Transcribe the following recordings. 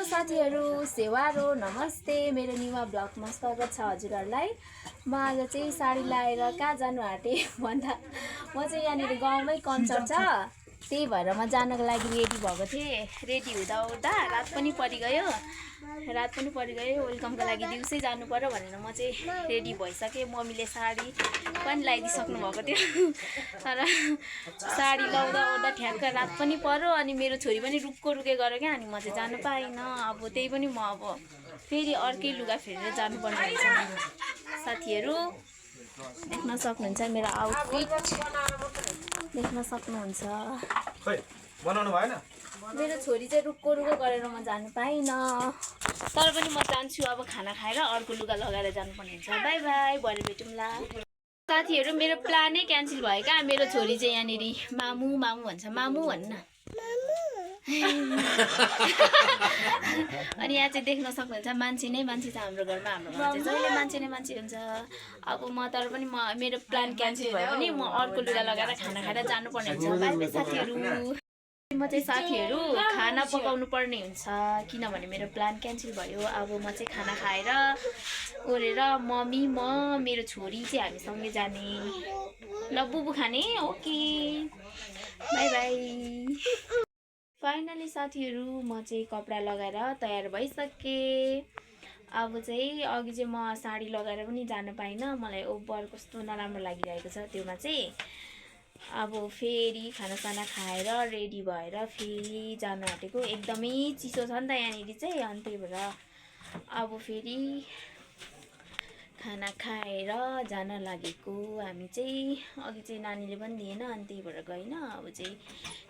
साथीहरु सेवारो नमस्ते मेरो निवा ब्लगमा स्वागत छ हजुरहरुलाई। म आज चाहिँ साडी लाएर कहाँ जानु आँटे भन्दा म चाहिँ यहाँनिर गाउँमै कन्सर्ट छ, त्यही भएर म जानको लागि रेडी भएको थिएँ। रेडी हुँदा हुँदा रात पनि परिगयो वेलकमको लागि दिउँसै जानु पर्यो भनेर म चाहिँ रेडी भइसकेँ। मम्मीले साडी पनि लगाइदिसक्नु भएको थियो तर साडी लाउँदा ओर्दा ठ्याक्क रात पनि पर्यो अनि मेरो छोरी पनि रुके गऱ्यो क्या, अनि म चाहिँ जानु पाइनँ। अब त्यही पनि म अब फेरि अर्कै लुगा फेरेर जानुपर्ने हुन्छ। साथीहरू देख्न सक्नुहुन्छ मेरो आउटफिट, देख्न सक्नुहुन्छ। बनाउनु भएन? मेरो छोरी चाहिँ रुक्को गरेर म जानु पाइनँ, तर पनि म जान्छु। अब खाना खाएर अर्को लुगा लगाएर जानुपर्ने हुन्छ। बाई बाई, भरे भेटौँला। साथीहरू मेरो प्लानै क्यान्सल भयो क्या। मेरो छोरी चाहिँ यहाँनिर मामु भन्छ, मामु भन्न। अनि यहाँ चाहिँ देख्न सक्नुहुन्छ मान्छे छ हाम्रो घरमा। हाम्रो घरमा चाहिँ जहिले मान्छे हुन्छ। अब म तर पनि मेरो प्लान क्यान्सल भयो भने म अर्को लुगा लगाएर खाना खाएर जानुपर्ने हुन्छ। बाई बाई साथीहरू। म चाहिँ साथीहरू खाना पकाउनु पर्ने हुन्छ किनभने मेरो प्लान क्यान्सल भयो। अब म चाहिँ खाना खाएर ओरेर मम्मी म मेरो छोरी चाहिँ हामी सँगै जाने। ल बुबु खाने, ओके बाई बाई। फाइनली साथीहरू म चाहिँ कपडा लगाएर तयार भइसकेँ। अब चाहिँ अघि चाहिँ म साडी लगाएर पनि जान पाइनँ, मलाई ओभर कस्तो नराम्रो लागिरहेको छ त्योमा चाहिँ। अब फेरि खानासाना खाएर रेडी भएर फेरि जानु आँटेको। एकदमै चिसो छ नि त यहाँनिर चाहिँ, अनि त्यही भएर अब फेरि खाना खाएर जान लागेको हामी चाहिँ। अघि चाहिँ नानीले पनि दिएन, अनि त्यही भएर गएन। अब चाहिँ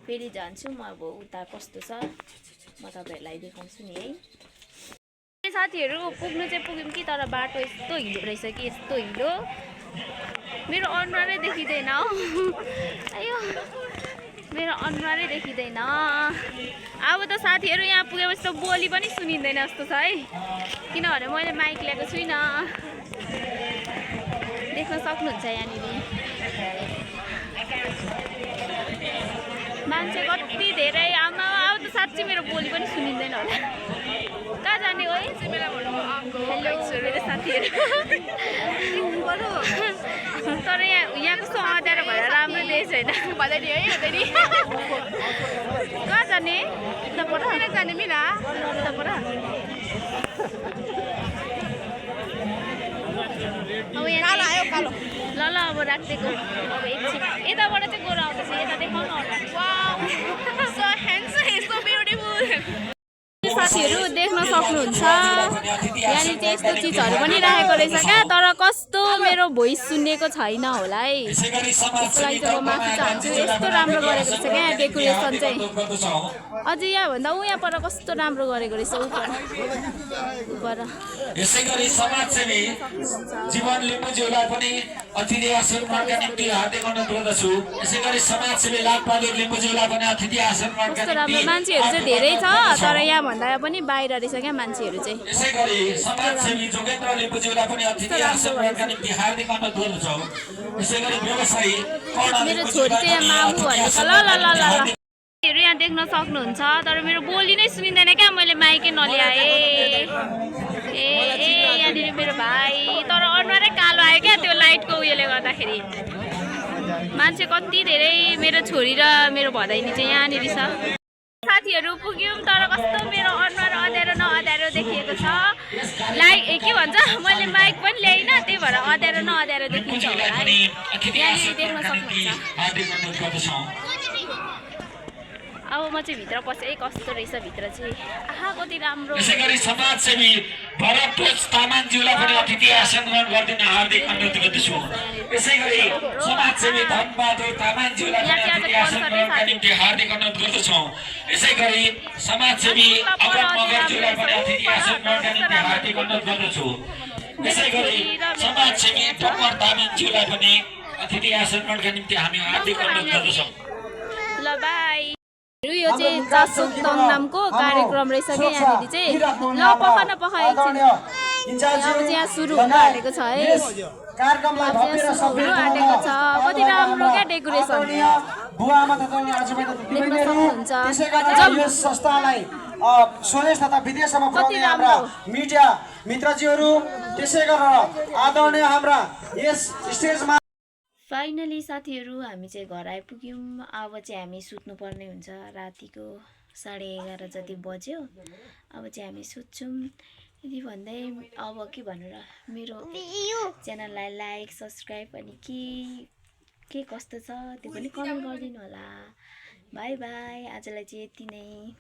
फेरि जान्छु म। अब उता कस्तो छ म तपाईँहरूलाई देखाउँछु नि है। साथीहरू पुग्नु चाहिँ पुग्यौँ कि तर बाटो यस्तो हिलो रहेछ कि यस्तो हिलो, मेरो अनुहारै देखिँदैन हौ। अयो मेरो अनुहारै देखिँदैन। अब त साथीहरू यहाँ पुगेपछि त बोली पनि सुनिँदैन जस्तो छ है, किनभने मैले माइक ल्याएको छुइनँ। देख्न सक्नुहुन्छ यहाँनिर मान्छे कति धेरै। आमा अब त साँच्चै मेरो बोली पनि सुनिँदैन होला। कहाँ जाने हो है? हेलो मेरो साथीहरू। तर यहाँ कस्तो अँध्यारो भएर राम्रो देखेको छैन। कहाँ जाने? जाने मिना अब यहाँ ल अब राखिदिएको। अब एकछिन यताबाट चाहिँ गोरो आउँदैछ, यता देखाउनु होला। साथीहरू देख्न सक्नुहुन्छ यहाँनिर चाहिँ यस्तो चिजहरू पनि राखेको रहेछ क्या, तर कस्तो मेरो भोइस सुनेको छैन होला है, त्यसको लागि चाहिँ म माफी चाहन्छु। यस्तो राम्रो गरेको रहेछ क्या यहाँ डेकोरेसन चाहिँ। अझै यहाँभन्दा यहाँ पर कस्तो राम्रो गरेको रहेछ उपर। यसैगरी समाजसेवी जीवन लिम्बुज्यूलाई पनि अतिथि आसनका निम्ति हार्दिक अनुरोध गर्दछु। यसैगरी समाजसेवी लालबहादुर लिम्बुज्यूलाई पनि अतिथि आसनका निम्ति मान्छेहरू चाहिँ धेरै छ, तर यहाँ भन्दा पनि बाहिर रहेछ क्या मान्छेहरू चाहिँ। यसैगरी समाजसेवी जोगेन्द्र लिम्बुज्यूलाई पनि अतिथि आसनका निम्ति हार्दिक अनुरोध गर्दछु। यसैगरी व्यवसायी मेरो छोरी चाहिँ मामु भनेको। ल यहाँ देख्न सक्नुहुन्छ, तर मेरो बोली नै सुनिँदैन क्या, मैले माइकै नल्याएँ। यहाँनिर मेरो भाइ, तर अनुहारै कालो आयो क्या त्यो लाइटको उयोले गर्दाखेरि। मान्छे कति धेरै। मेरो छोरी र मेरो भदैनी चाहिँ यहाँनिर छ। साथीहरू पुग्यौँ, तर कस्तो मेरो अनुहार अँध्यारो न अँध्यारो देखिएको छ। के भन्छ, मैले माइक पनि ल्याइनँ, त्यही भएर अँध्यारो न अँध्यारो देखिन्छ होला है। यहाँनिर देख्न सक्नुहुन्छ। अब म चाहिँ भित्र पसेँ, कस्तो रहेछ भित्र चाहिँ। आहा कति राम्रो। यसैगरी समाजसेवी भरतध्वज तामाङज्यूलाई पनि अतिथि आसन ग्रहण गरिदिन हार्दिक अनुरोध गर्दछु। यसैगरी समाजसेवी धनबहादुर तामाङज्यूलाई पनि अतिथि आसन ग्रहणका निम्ति हार्दिक अनुरोध गर्दछौँ। यसैगरी समाजसेवी अगम मगरज्यूलाई पनि अतिथि आसन ग्रहणका निम्ति हार्दिक अनुरोध गर्दछु। यसैगरी समाजसेवी डक्टर तामाङज्यूलाई पनि अतिथि आसन ग्रहणका निम्ति हामी हार्दिक अनुरोध गर्दछौँ। ल बाई। यो चाहिँ चासोक्तङ नामको कार्यक्रम रहेछ क्या यहाँनिर चाहिँ। ल पखा एकछिन। अब चाहिँ यहाँ सुरु हुन आँटेको छ है, कति राम्रो क्या डेकोरेसन देख्न सक्नुहुन्छ। स्वदेश तथा विदेशमा पुर्याउने हाम्रा मिडिया मित्रजीहरू, त्यसै गरेर आदरणीय हाम्रा यस स्टेजमा फाइनली साथीहरू हामी चाहिँ घर आइपुग्यौँ। अब चाहिँ हामी सुत्नुपर्ने हुन्छ। रातिको 11:30 जति बज्यो। अब चाहिँ हामी सुत्छौँ। यदि भन्दै अब के भन्नु र, मेरो च्यानललाई लाइक सब्सक्राइब अनि के कस्तो छ त्यो पनि कमेन्ट गरिदिनु होला। By by. आजलाई चाहिँ यति नै।